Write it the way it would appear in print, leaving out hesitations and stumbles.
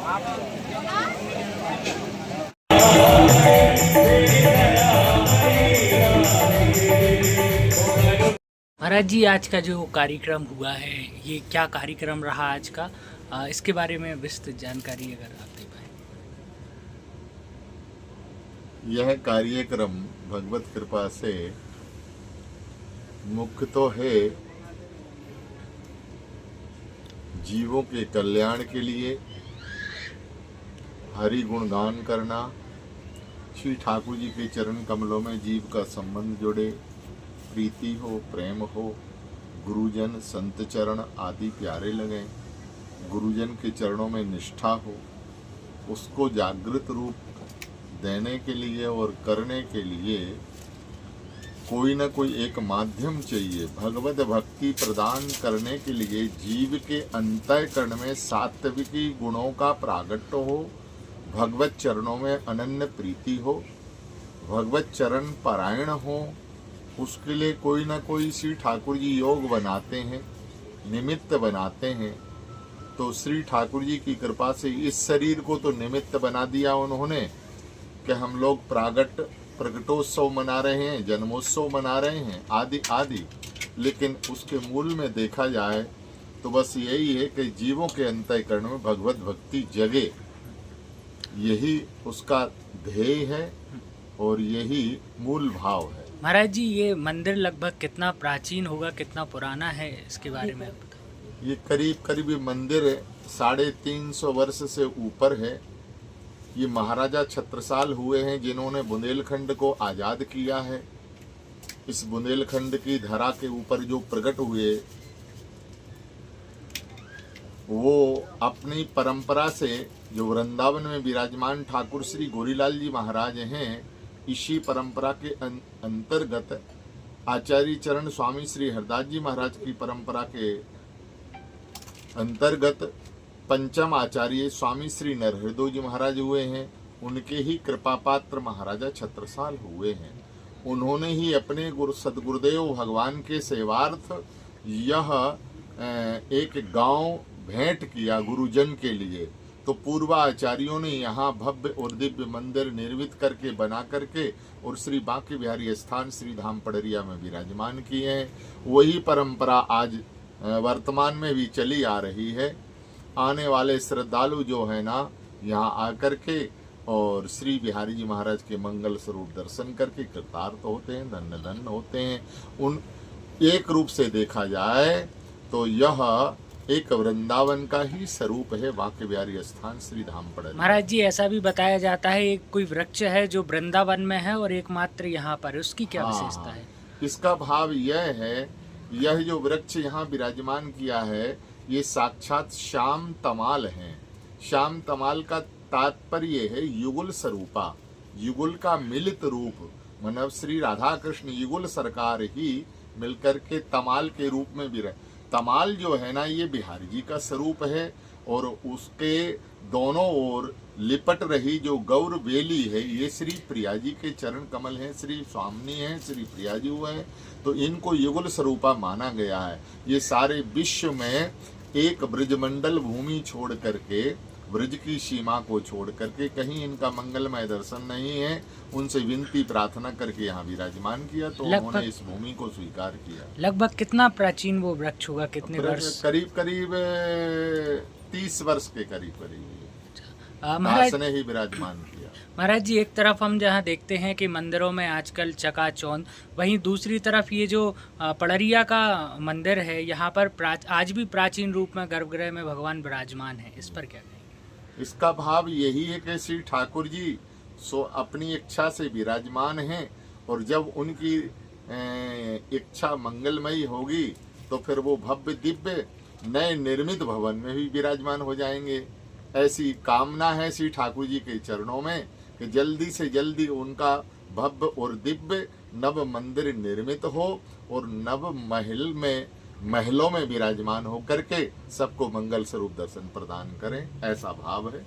महाराज जी, आज का जो कार्यक्रम हुआ है, ये क्या कार्यक्रम रहा आज का? इसके बारे में विस्तृत जानकारी अगर आप दे पाए। यह कार्यक्रम भगवत कृपा से मुख्य तो है जीवों के कल्याण के लिए, हरि गुणगान करना, श्री ठाकुर जी के चरण कमलों में जीव का संबंध जुड़े, प्रीति हो, प्रेम हो, गुरुजन संत चरण आदि प्यारे लगे, गुरुजन के चरणों में निष्ठा हो, उसको जागृत रूप देने के लिए और करने के लिए कोई न कोई एक माध्यम चाहिए। भगवत भक्ति प्रदान करने के लिए जीव के अंतःकरण में सात्विकी गुणों का प्रागट्य हो, भगवत चरणों में अनन्य प्रीति हो, भगवत चरण पारायण हो, उसके लिए कोई ना कोई श्री ठाकुर जी योग बनाते हैं, निमित्त बनाते हैं। तो श्री ठाकुर जी की कृपा से इस शरीर को तो निमित्त बना दिया उन्होंने कि हम लोग प्रगटोत्सव मना रहे हैं, जन्मोत्सव मना रहे हैं, आदि आदि। लेकिन उसके मूल में देखा जाए तो बस यही है कि जीवों के अंतःकरण में भगवत भक्ति जगे, यही उसका ध्येय है और यही मूल भाव है। महाराज जी, ये मंदिर लगभग कितना प्राचीन होगा, कितना पुराना है, इसके बारे में बताओ। ये करीब मंदिर 350 वर्ष से ऊपर है। ये महाराजा छत्रसाल हुए हैं जिन्होंने बुंदेलखंड को आज़ाद किया है। इस बुंदेलखंड की धरा के ऊपर जो प्रकट हुए वो अपनी परंपरा से जो वृंदावन में विराजमान ठाकुर श्री गोरीलाल जी महाराज हैं, इसी परंपरा के अंतर्गत आचार्य चरण स्वामी श्री हरदास जी महाराज की परंपरा के अंतर्गत पंचम आचार्य स्वामी श्री नरहृदय जी महाराज हुए हैं। उनके ही कृपा पात्र महाराजा छत्रसाल हुए हैं। उन्होंने ही अपने सदगुरुदेव भगवान के सेवार्थ यह एक गांव भेंट किया गुरुजन के लिए। तो पूर्वाचार्यों ने यहाँ भव्य और दिव्य मंदिर निर्मित करके बना करके और श्री बांके बिहारी स्थान श्री धाम पड़रिया में विराजमान किए हैं। वही परंपरा आज वर्तमान में भी चली आ रही है। आने वाले श्रद्धालु जो है ना, यहाँ आकर के और श्री बिहारी जी महाराज के मंगल स्वरूप दर्शन करके कृतार्थ होते हैं, धन्य धन्य होते हैं। उन एक रूप से देखा जाए तो यह एक वृंदावन का ही स्वरूप है, बांके बिहारी स्थान श्री धाम पड़रिया। महाराज जी, ऐसा भी बताया जाता है एक कोई वृक्ष है जो वृंदावन में है और एकमात्र यहाँ पर, उसकी क्या विशेषता है? इसका भाव यह है, यह जो वृक्ष यहाँ विराजमान किया है ये साक्षात श्याम तमाल है। श्याम तमाल का तात्पर्य है युगल स्वरूपा, युगल का मिलित रूप, मतलब श्री राधा कृष्ण युगल सरकार ही मिलकर के तमाल के रूप में भी रहे। तमाल जो है ना, ये बिहारी जी का स्वरूप है और उसके दोनों ओर लिपट रही जो गौर बेली है, ये श्री प्रिया जी के चरण कमल हैं, श्री स्वामिनी हैं, श्री प्रिया जी हुए हैं। तो इनको युगल स्वरूपा माना गया है। ये सारे विश्व में एक ब्रजमंडल भूमि छोड़ करके, ब्रज की सीमा को छोड़ करके कहीं इनका मंगलमय दर्शन नहीं है। उनसे विनती प्रार्थना करके यहाँ विराजमान किया तो उन्होंने इस भूमि को स्वीकार किया। लगभग कितना प्राचीन वो वृक्ष होगा, कितने वर्ष? करीब 30 वर्ष के करीब महाराज ने ही विराजमान किया। महाराज जी, एक तरफ हम जहाँ देखते हैं कि मंदिरों में आजकल चकाचौंध, वहीं दूसरी तरफ ये जो पड़रिया का मंदिर है, यहाँ पर आज भी प्राचीन रूप में गर्भगृह में भगवान विराजमान है। इस पर क्या कहेंगे? इसका भाव यही है कि श्री ठाकुर जी सो अपनी इच्छा से विराजमान हैं और जब उनकी इच्छा मंगलमयी होगी तो फिर वो भव्य दिव्य नए निर्मित भवन में भी विराजमान हो जाएंगे। ऐसी कामना है श्री ठाकुर जी के चरणों में कि जल्दी से जल्दी उनका भव्य और दिव्य नव मंदिर निर्मित हो और नव महलों में विराजमान हो करके सबको मंगल स्वरूप दर्शन प्रदान करें, ऐसा भाव है।